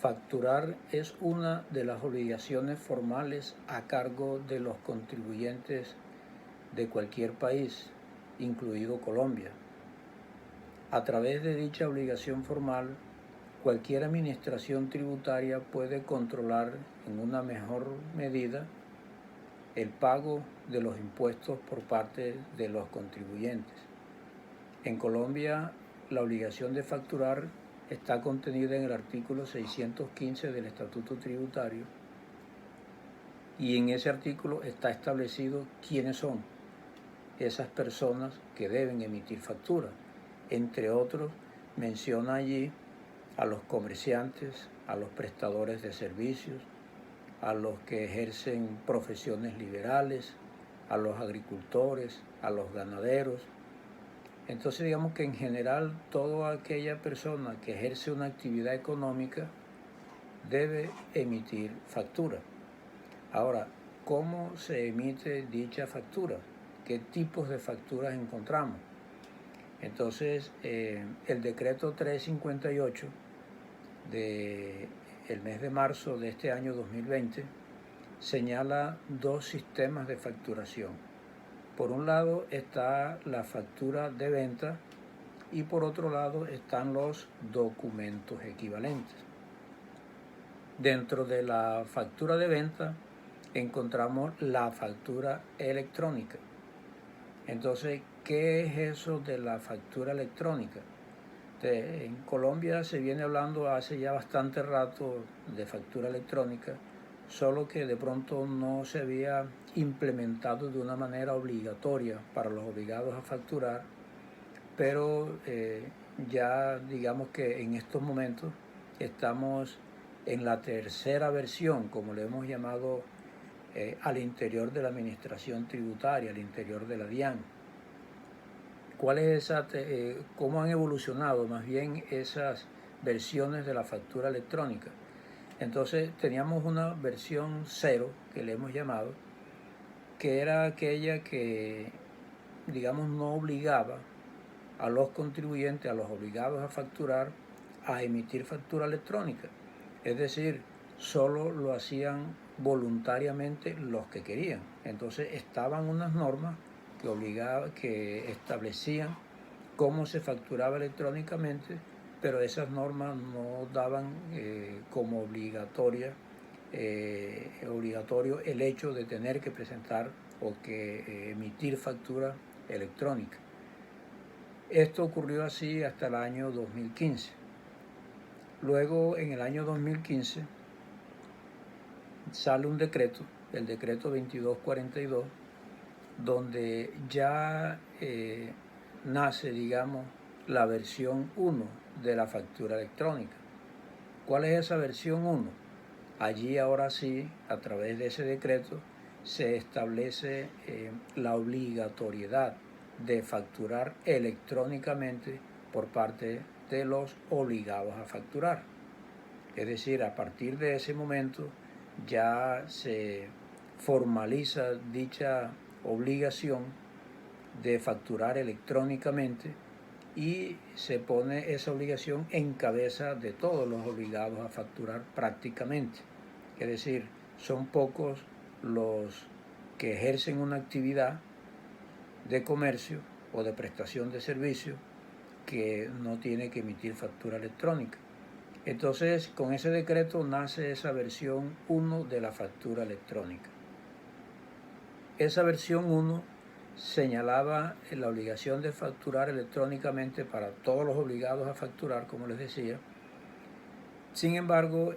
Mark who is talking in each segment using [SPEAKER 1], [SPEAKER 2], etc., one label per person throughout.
[SPEAKER 1] Facturar es una de las obligaciones formales a cargo de los contribuyentes de cualquier país, incluido Colombia. A través de dicha obligación formal, cualquier administración tributaria puede controlar en una mejor medida el pago de los impuestos por parte de los contribuyentes. En Colombia, la obligación de facturar está contenida en el artículo 615 del Estatuto Tributario, y en ese artículo está establecido quiénes son esas personas que deben emitir factura. Entre otros, menciona allí a los comerciantes, a los prestadores de servicios, a los que ejercen profesiones liberales, a los agricultores, a los ganaderos. Entonces digamos que en general toda aquella persona que ejerce una actividad económica debe emitir factura. Ahora, ¿cómo se emite dicha factura? ¿Qué tipos de facturas encontramos? Entonces, el decreto 358 del mes de marzo de este año 2020 señala dos sistemas de facturación. Por un lado está la factura de venta y por otro lado están los documentos equivalentes. Dentro de la factura de venta encontramos la factura electrónica. Entonces, ¿qué es eso de la factura electrónica? En Colombia se viene hablando hace ya bastante rato de factura electrónica, solo que de pronto no se había implementado de una manera obligatoria para los obligados a facturar, pero ya digamos que en estos momentos estamos en la tercera versión, como le hemos llamado, al interior de la administración tributaria, al interior de la DIAN. ¿Cuál es cómo han evolucionado más bien esas versiones de la factura electrónica? Entonces teníamos una versión 0, que le hemos llamado, que era aquella que, digamos, no obligaba a los contribuyentes, a los obligados a facturar, a emitir factura electrónica. Es decir, solo lo hacían voluntariamente los que querían. Entonces estaban unas normas que establecían cómo se facturaba electrónicamente, pero esas normas no daban como obligatorio el hecho de tener que presentar o que emitir factura electrónica. Esto ocurrió así hasta el año 2015. Luego, en el año 2015, sale un decreto, el decreto 2242, donde ya nace, digamos, la versión 1 de la factura electrónica. ¿Cuál es esa versión 1? Allí ahora sí, a través de ese decreto, se establece la obligatoriedad de facturar electrónicamente por parte de los obligados a facturar. Es decir, a partir de ese momento ya se formaliza dicha obligación de facturar electrónicamente y se pone esa obligación en cabeza de todos los obligados a facturar prácticamente. Es decir, son pocos los que ejercen una actividad de comercio o de prestación de servicio que no tiene que emitir factura electrónica. Entonces, con ese decreto nace esa versión 1 de la factura electrónica. Esa versión 1 señalaba la obligación de facturar electrónicamente para todos los obligados a facturar, como les decía. Sin embargo,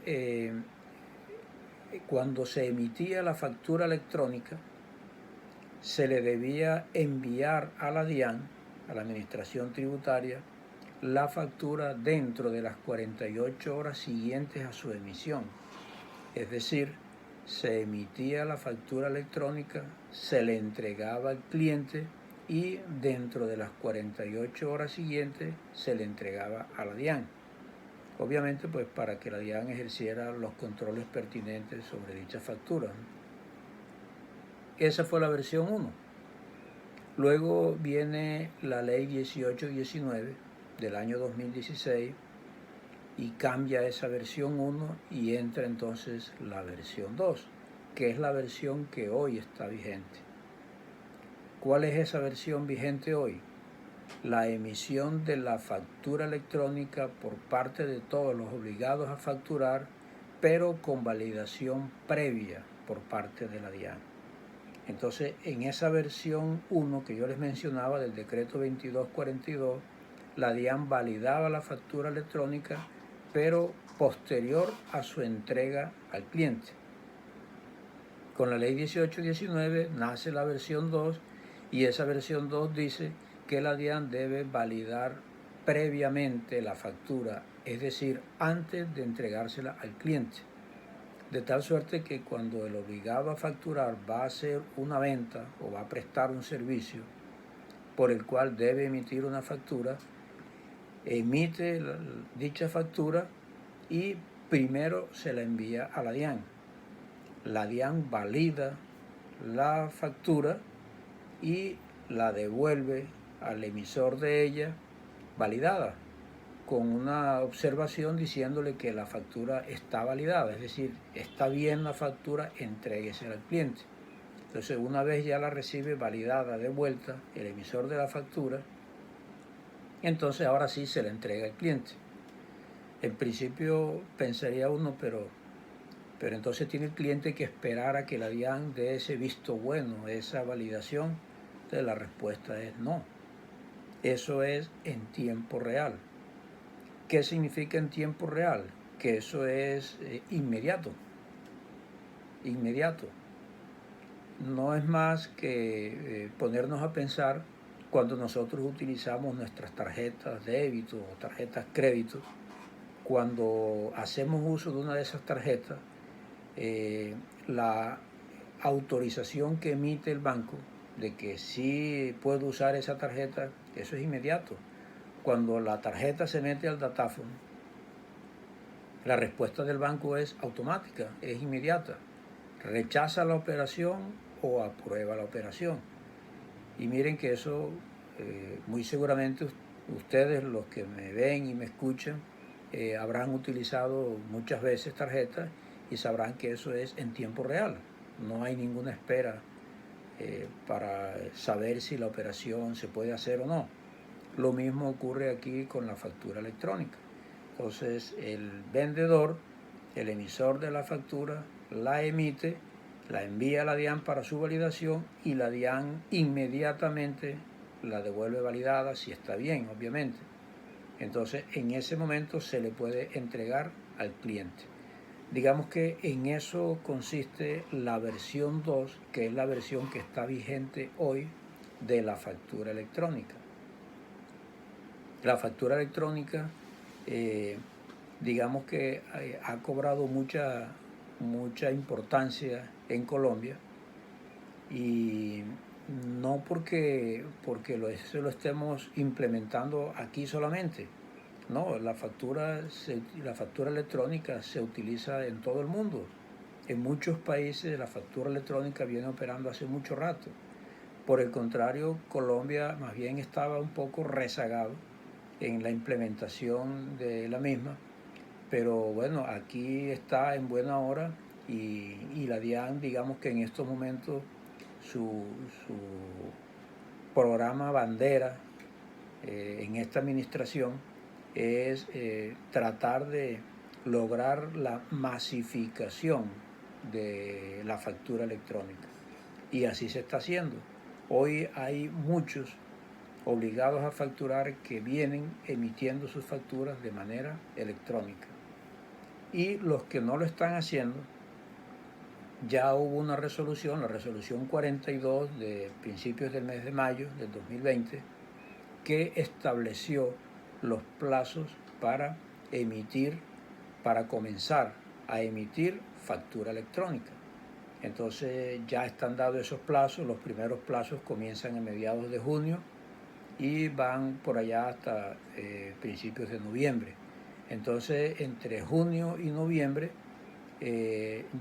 [SPEAKER 1] cuando se emitía la factura electrónica, se le debía enviar a la DIAN, a la Administración Tributaria, la factura dentro de las 48 horas siguientes a su emisión. Es decir, se emitía la factura electrónica, se le entregaba al cliente y dentro de las 48 horas siguientes se le entregaba a la DIAN. Obviamente, pues para que la DIAN ejerciera los controles pertinentes sobre dicha factura. Esa fue la versión 1. Luego viene la ley 1819 del año 2016, y cambia esa versión 1 y entra entonces la versión 2, que es la versión que hoy está vigente. ¿Cuál es esa versión vigente hoy? La emisión de la factura electrónica por parte de todos los obligados a facturar, pero con validación previa por parte de la DIAN. Entonces, en esa versión 1 que yo les mencionaba del decreto 2242, la DIAN validaba la factura electrónica, pero posterior a su entrega al cliente. Con la ley 1819 nace la versión 2 y esa versión 2 dice que la DIAN debe validar previamente la factura, es decir, antes de entregársela al cliente. De tal suerte que cuando el obligado a facturar va a hacer una venta o va a prestar un servicio por el cual debe emitir una factura, emite dicha factura y primero se la envía a la DIAN. La DIAN valida la factura y la devuelve al emisor de ella validada, con una observación diciéndole que la factura está validada, es decir, está bien la factura, entréguesela al cliente. Entonces, una vez ya la recibe validada de vuelta el emisor de la factura, entonces ahora sí se la entrega al cliente. En principio pensaría uno, pero entonces tiene el cliente que esperar a que la DIAN dé ese visto bueno, esa validación. Entonces la respuesta es no. Eso es en tiempo real. ¿Qué significa en tiempo real? Que eso es inmediato. Inmediato. No es más que ponernos a pensar cuando nosotros utilizamos nuestras tarjetas débito o tarjetas crédito. Cuando hacemos uso de una de esas tarjetas, la autorización que emite el banco de que sí puedo usar esa tarjeta, eso es inmediato. Cuando la tarjeta se mete al datáfono, la respuesta del banco es automática, es inmediata. Rechaza la operación o aprueba la operación. Y miren que eso, muy seguramente ustedes, los que me ven y me escuchan, habrán utilizado muchas veces tarjetas y sabrán que eso es en tiempo real. No hay ninguna espera para saber si la operación se puede hacer o no. Lo mismo ocurre aquí con la factura electrónica. Entonces el vendedor, el emisor de la factura, la emite, la envía a la DIAN para su validación y la DIAN inmediatamente la devuelve validada si está bien, obviamente. Entonces en ese momento se le puede entregar al cliente. Digamos que en eso consiste la versión 2, que es la versión que está vigente hoy de la factura electrónica. La factura electrónica, digamos que ha cobrado mucha importancia en Colombia, y no porque lo estemos implementando aquí solamente. No, la factura electrónica se utiliza en todo el mundo. En muchos países la factura electrónica viene operando hace mucho rato. Por el contrario, Colombia más bien estaba un poco rezagado en la implementación de la misma, pero bueno, aquí está en buena hora y la DIAN, digamos que en estos momentos su programa bandera en esta administración es tratar de lograr la masificación de la factura electrónica. Y así se está haciendo. Hoy hay muchos obligados a facturar que vienen emitiendo sus facturas de manera electrónica. Y los que no lo están haciendo, ya hubo una resolución, la resolución 42 de principios del mes de mayo del 2020, que estableció los plazos para comenzar a emitir factura electrónica. Entonces ya están dados esos plazos, los primeros plazos comienzan a mediados de junio y van por allá hasta principios de noviembre. Entonces entre junio y noviembre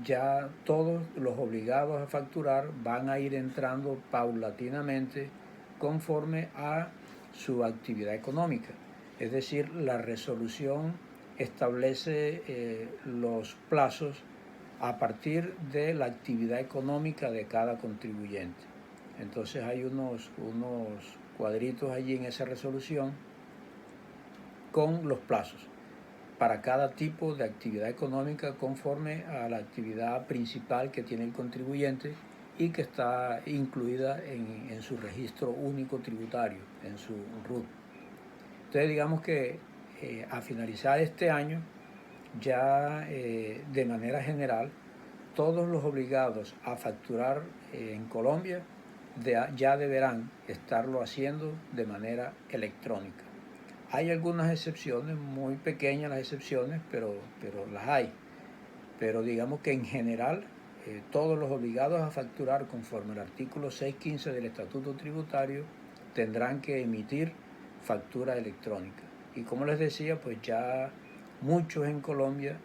[SPEAKER 1] ya todos los obligados a facturar van a ir entrando paulatinamente conforme a su actividad económica. Es decir, la resolución establece los plazos a partir de la actividad económica de cada contribuyente. Entonces hay unos cuadritos allí en esa resolución con los plazos para cada tipo de actividad económica conforme a la actividad principal que tiene el contribuyente y que está incluida en su registro único tributario, en su RUT. Entonces digamos que a finalizar este año, ya de manera general, todos los obligados a facturar en Colombia ya deberán estarlo haciendo de manera electrónica. Hay algunas excepciones, muy pequeñas las excepciones, pero las hay. Pero digamos que en general, todos los obligados a facturar conforme al artículo 615 del Estatuto Tributario tendrán que emitir factura electrónica. Y como les decía, pues ya muchos en Colombia,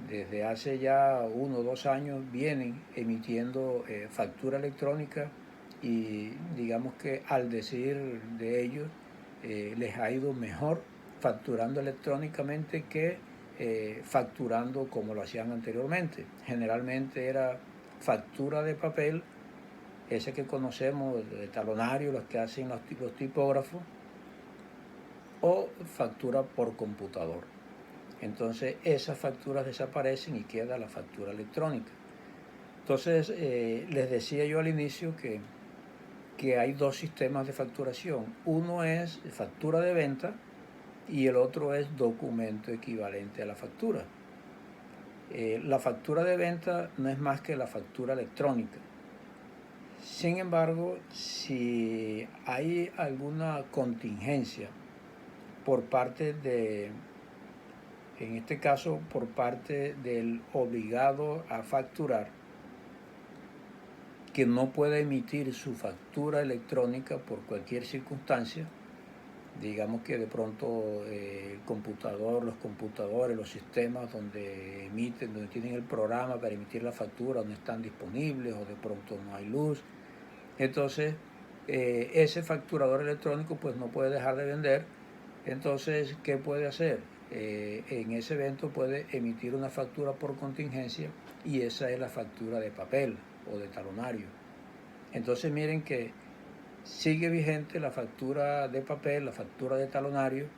[SPEAKER 1] desde hace ya 1 o 2 años, vienen emitiendo factura electrónica y digamos que al decir de ellos, les ha ido mejor facturando electrónicamente que facturando como lo hacían anteriormente. Generalmente era factura de papel, ese que conocemos de talonario, los que hacen los tipógrafos, o factura por computador. Entonces esas facturas desaparecen y queda la factura electrónica. Entonces les decía yo al inicio que hay dos sistemas de facturación. Uno es factura de venta y el otro es documento equivalente a la factura. La factura de venta no es más que la factura electrónica. Sin embargo, si hay alguna contingencia por parte en este caso por parte del obligado a facturar, que no puede emitir su factura electrónica por cualquier circunstancia, digamos que de pronto el computador, los computadores, los sistemas donde emiten, donde tienen el programa para emitir la factura no están disponibles o de pronto no hay luz, entonces ese facturador electrónico pues no puede dejar de vender. Entonces, ¿qué puede hacer? En ese evento puede emitir una factura por contingencia y esa es la factura de papel o de talonario. Entonces miren que sigue vigente la factura de papel, la factura de talonario,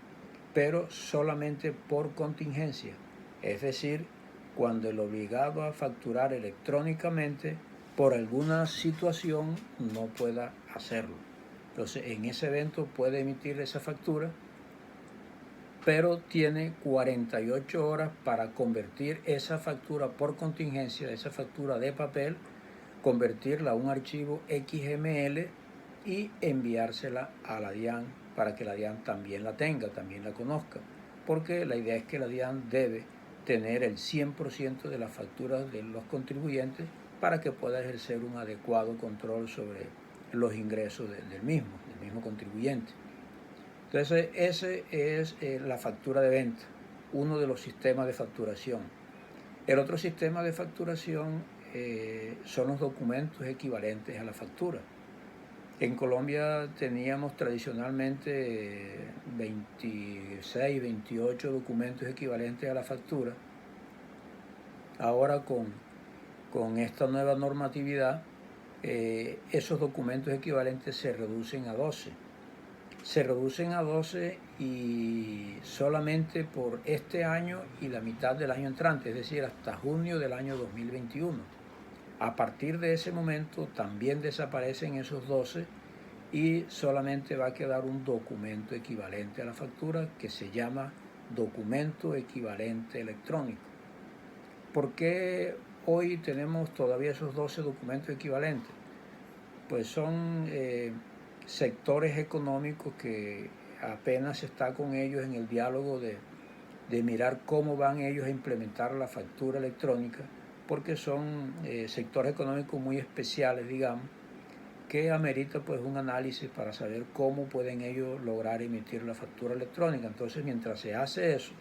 [SPEAKER 1] pero solamente por contingencia. Es decir, cuando el obligado a facturar electrónicamente por alguna situación no pueda hacerlo. Entonces en ese evento puede emitir esa factura, pero tiene 48 horas para convertir esa factura por contingencia, esa factura de papel, convertirla a un archivo XML y enviársela a la DIAN para que la DIAN también la tenga, también la conozca, porque la idea es que la DIAN debe tener el 100% de las facturas de los contribuyentes para que pueda ejercer un adecuado control sobre los ingresos del mismo contribuyente. Entonces, ese es la factura de venta, uno de los sistemas de facturación. El otro sistema de facturación son los documentos equivalentes a la factura. En Colombia teníamos tradicionalmente 26, 28 documentos equivalentes a la factura. Ahora con esta nueva normatividad, esos documentos equivalentes se reducen a 12. Se reducen a 12 y solamente por este año y la mitad del año entrante, es decir, hasta junio del año 2021. A partir de ese momento también desaparecen esos 12 y solamente va a quedar un documento equivalente a la factura que se llama documento equivalente electrónico. ¿Por qué hoy tenemos todavía esos 12 documentos equivalentes? Pues son sectores económicos que apenas se está con ellos en el diálogo de mirar cómo van ellos a implementar la factura electrónica, porque son sectores económicos muy especiales, digamos, que amerita pues un análisis para saber cómo pueden ellos lograr emitir la factura electrónica. Entonces, mientras se hace eso,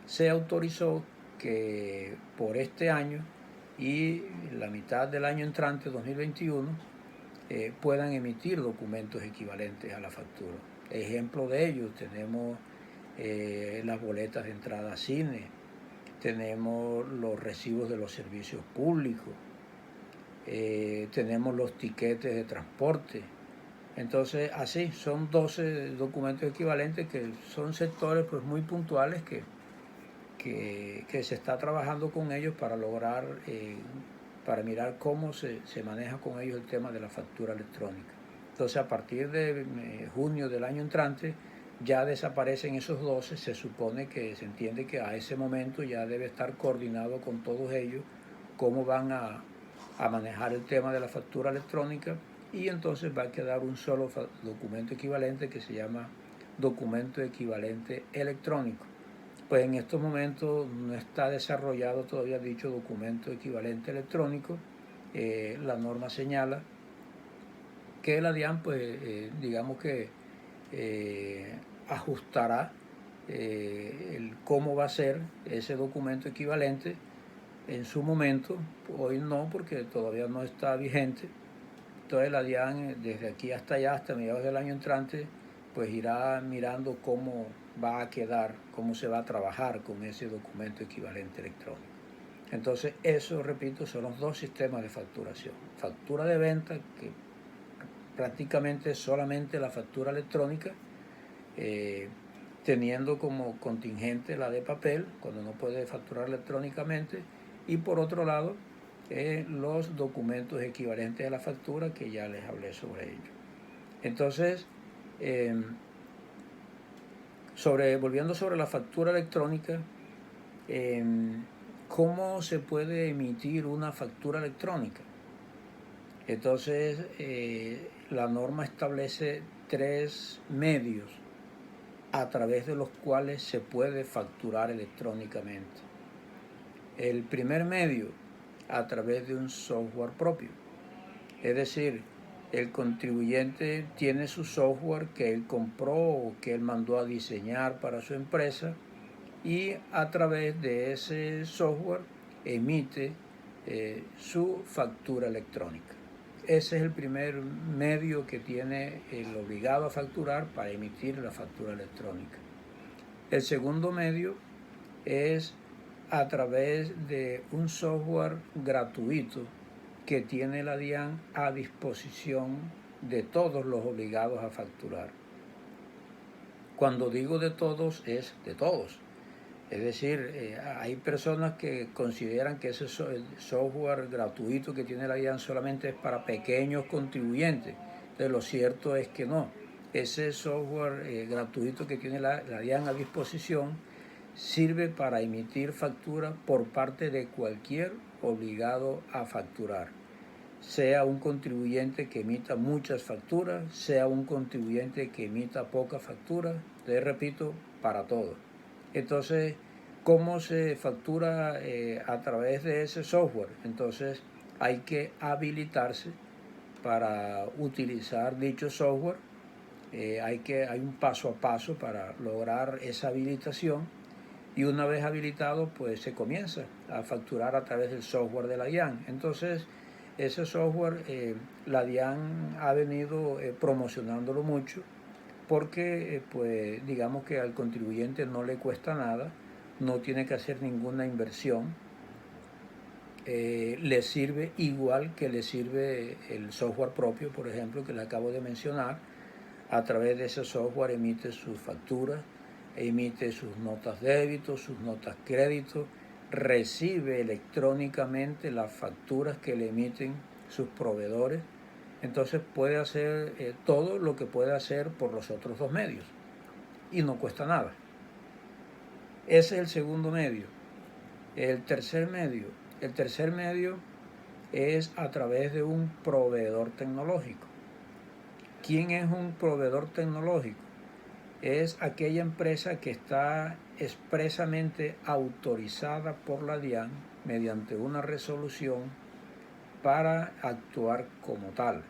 [SPEAKER 1] se autorizó que por este año y la mitad del año entrante, 2021, puedan emitir documentos equivalentes a la factura. Ejemplo de ello, tenemos las boletas de entrada a cine, tenemos los recibos de los servicios públicos, tenemos los tiquetes de transporte. Entonces, así, son 12 documentos equivalentes que son sectores pues muy puntuales que se está trabajando con ellos para lograr, para mirar cómo se maneja con ellos el tema de la factura electrónica. Entonces, a partir de junio del año entrante, ya desaparecen esos 12, se supone que se entiende que a ese momento ya debe estar coordinado con todos ellos cómo van a manejar el tema de la factura electrónica, y entonces va a quedar un solo documento equivalente que se llama documento equivalente electrónico. Pues en estos momentos no está desarrollado todavía dicho documento equivalente electrónico. La norma señala que la DIAN, pues digamos que ajustará cómo va a ser ese documento equivalente en su momento. Hoy no, porque todavía no está vigente. Entonces la DIAN, desde aquí hasta allá, hasta mediados del año entrante, pues irá mirando cómo va a quedar, cómo se va a trabajar con ese documento equivalente electrónico. Entonces, eso, repito, son los dos sistemas de facturación. Factura de venta, que prácticamente es solamente la factura electrónica, teniendo como contingente la de papel, cuando no puede facturar electrónicamente, y por otro lado, los documentos equivalentes a la factura, que ya les hablé sobre ello. Entonces, volviendo sobre la factura electrónica, ¿cómo se puede emitir una factura electrónica? Entonces, la norma establece 3 medios a través de los cuales se puede facturar electrónicamente. El primer medio, a través de un software propio. Es decir, el contribuyente tiene su software que él compró o que él mandó a diseñar para su empresa, y a través de ese software emite su factura electrónica. Ese es el primer medio que tiene el obligado a facturar para emitir la factura electrónica. El segundo medio es a través de un software gratuito que tiene la DIAN a disposición de todos los obligados a facturar. Cuando digo de todos, es de todos. Es decir, hay personas que consideran que ese software gratuito que tiene la DIAN solamente es para pequeños contribuyentes. Entonces, lo cierto es que no. Ese software gratuito que tiene la DIAN a disposición sirve para emitir factura por parte de cualquier obligado a facturar. Sea un contribuyente que emita muchas facturas, sea un contribuyente que emita pocas facturas, les repito, para todo. Entonces, ¿cómo se factura a través de ese software? Entonces, hay que habilitarse para utilizar dicho software. Hay un paso a paso para lograr esa habilitación, y una vez habilitado, pues se comienza a facturar a través del software de la DIAN. Entonces, ese software, la DIAN ha venido promocionándolo mucho, porque pues digamos que al contribuyente no le cuesta nada, no tiene que hacer ninguna inversión, le sirve igual que le sirve el software propio, por ejemplo, que le acabo de mencionar. A través de ese software emite sus facturas, emite sus notas débito, sus notas crédito, recibe electrónicamente las facturas que le emiten sus proveedores. Entonces puede hacer todo lo que puede hacer por los otros dos medios y no cuesta nada. Ese es el segundo medio. El tercer medio es a través de un proveedor tecnológico. ¿Quién es un proveedor tecnológico? Es aquella empresa que está expresamente autorizada por la DIAN mediante una resolución para actuar como tal.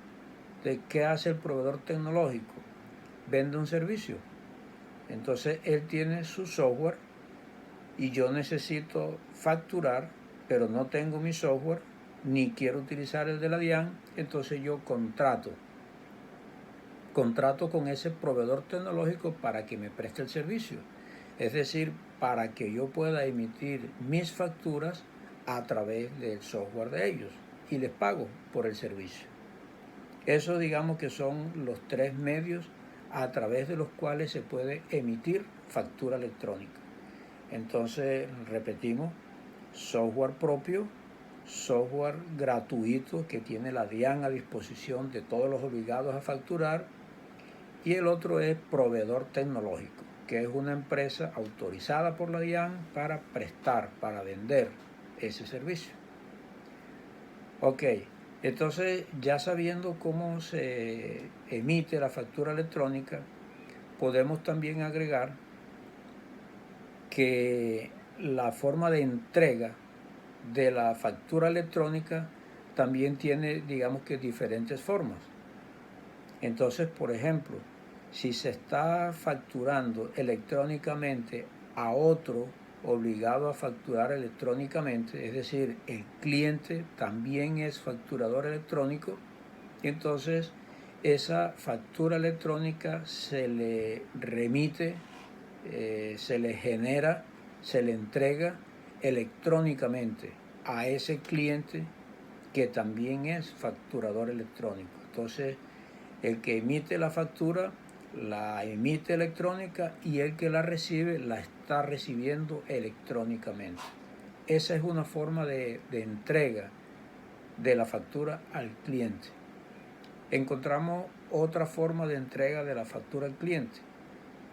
[SPEAKER 1] ¿De qué hace el proveedor tecnológico? Vende un servicio. Entonces él tiene su software y yo necesito facturar, pero no tengo mi software ni quiero utilizar el de la DIAN. Entonces yo contrato con ese proveedor tecnológico para que me preste el servicio. Es decir, para que yo pueda emitir mis facturas a través del software de ellos y les pago por el servicio. Eso digamos que son los tres medios a través de los cuales se puede emitir factura electrónica. Entonces, repetimos, software propio, software gratuito que tiene la DIAN a disposición de todos los obligados a facturar, y el otro es proveedor tecnológico, que es una empresa autorizada por la DIAN para prestar, para vender ese servicio. Ok, entonces ya sabiendo cómo se emite la factura electrónica, podemos también agregar que la forma de entrega de la factura electrónica también tiene, digamos que, diferentes formas. Entonces, por ejemplo, si se está facturando electrónicamente a otro obligado a facturar electrónicamente, es decir, el cliente también es facturador electrónico, entonces esa factura electrónica se le remite, se le genera, se le entrega electrónicamente a ese cliente que también es facturador electrónico. Entonces, el que emite la factura la emite electrónica y el que la recibe la está recibiendo electrónicamente. Esa es una forma de entrega de la factura al cliente. Encontramos otra forma de entrega de la factura al cliente,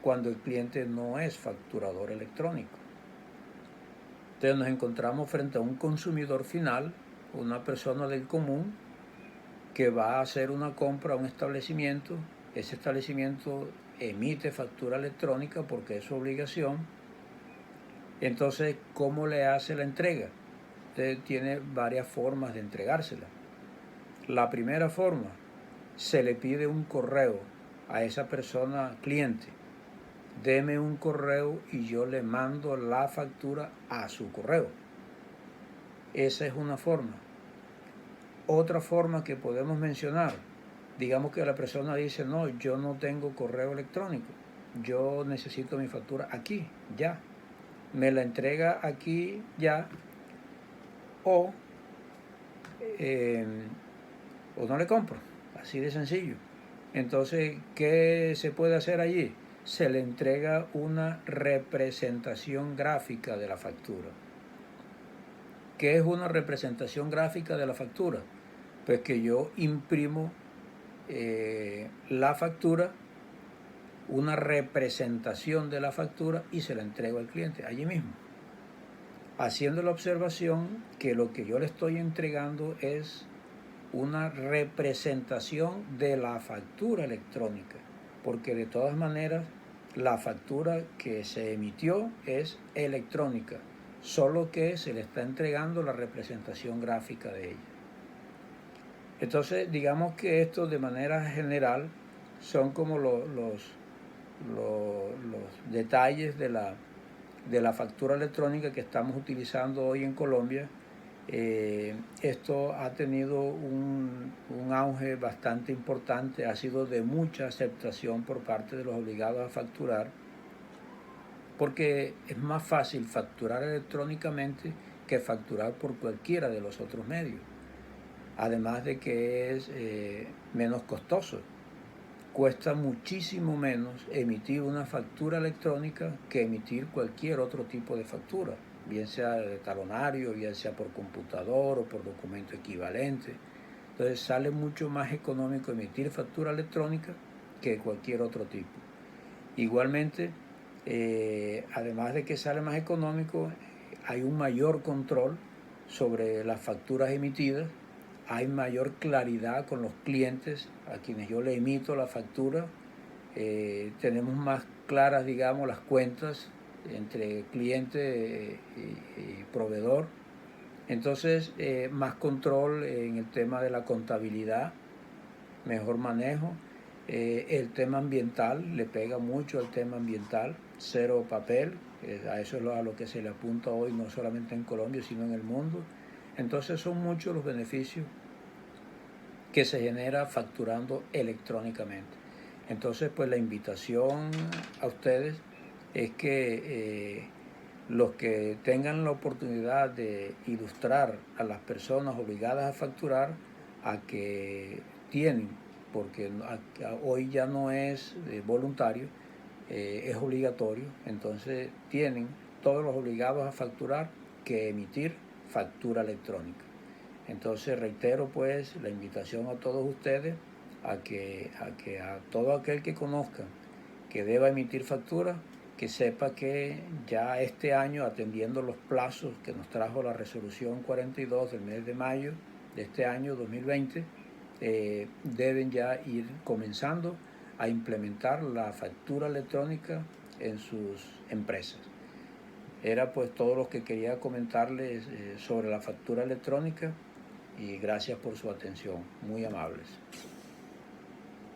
[SPEAKER 1] cuando el cliente no es facturador electrónico. Entonces nos encontramos frente a un consumidor final, una persona del común, que va a hacer una compra a un establecimiento. Ese establecimiento emite factura electrónica porque es su obligación. Entonces, ¿cómo le hace la entrega? Usted tiene varias formas de entregársela. La primera forma, se le pide un correo a esa persona cliente. Deme un correo y yo le mando la factura a su correo. Esa es una forma. Otra forma que podemos mencionar, digamos que la persona dice, no, yo no tengo correo electrónico, yo necesito mi factura aquí, ya. Me la entrega aquí, ya, o, o no le compro, así de sencillo. Entonces, ¿qué se puede hacer allí? Se le entrega una representación gráfica de la factura. ¿Qué es una representación gráfica de la factura? Pues que yo imprimo la factura, una representación de la factura, y se la entrego al cliente allí mismo, haciendo la observación que lo que yo le estoy entregando es una representación de la factura electrónica, porque de todas maneras la factura que se emitió es electrónica, solo que se le está entregando la representación gráfica de ella. Entonces, digamos que esto de manera general son como los detalles de la factura electrónica que estamos utilizando hoy en Colombia. Esto ha tenido un auge bastante importante, ha sido de mucha aceptación por parte de los obligados a facturar, porque es más fácil facturar electrónicamente que facturar por cualquiera de los otros medios. Además de que es menos costoso. Cuesta muchísimo menos emitir una factura electrónica que emitir cualquier otro tipo de factura, bien sea de talonario, bien sea por computador o por documento equivalente. Entonces sale mucho más económico emitir factura electrónica que cualquier otro tipo. Igualmente, además de que sale más económico, hay un mayor control sobre las facturas emitidas, hay mayor claridad con los clientes a quienes yo le emito la factura, tenemos más claras, digamos, las cuentas entre cliente y proveedor. Entonces, más control en el tema de la contabilidad, mejor manejo. El tema ambiental, le pega mucho al tema ambiental, cero papel, a eso es a lo que se le apunta hoy, no solamente en Colombia, sino en el mundo. Entonces son muchos los beneficios que se genera facturando electrónicamente. Entonces, pues la invitación a ustedes es que los que tengan la oportunidad de ilustrar a las personas obligadas a facturar a que tienen, porque hoy ya no es voluntario, es obligatorio, entonces tienen todos los obligados a facturar que emitir factura electrónica. Entonces reitero pues la invitación a todos ustedes a todo aquel que conozca que deba emitir factura, que sepa que ya este año, atendiendo los plazos que nos trajo la resolución 42 del mes de mayo de este año 2020, deben ya ir comenzando a implementar la factura electrónica en sus empresas. Era pues todo lo que quería comentarles sobre la factura electrónica y gracias por su atención, muy amables.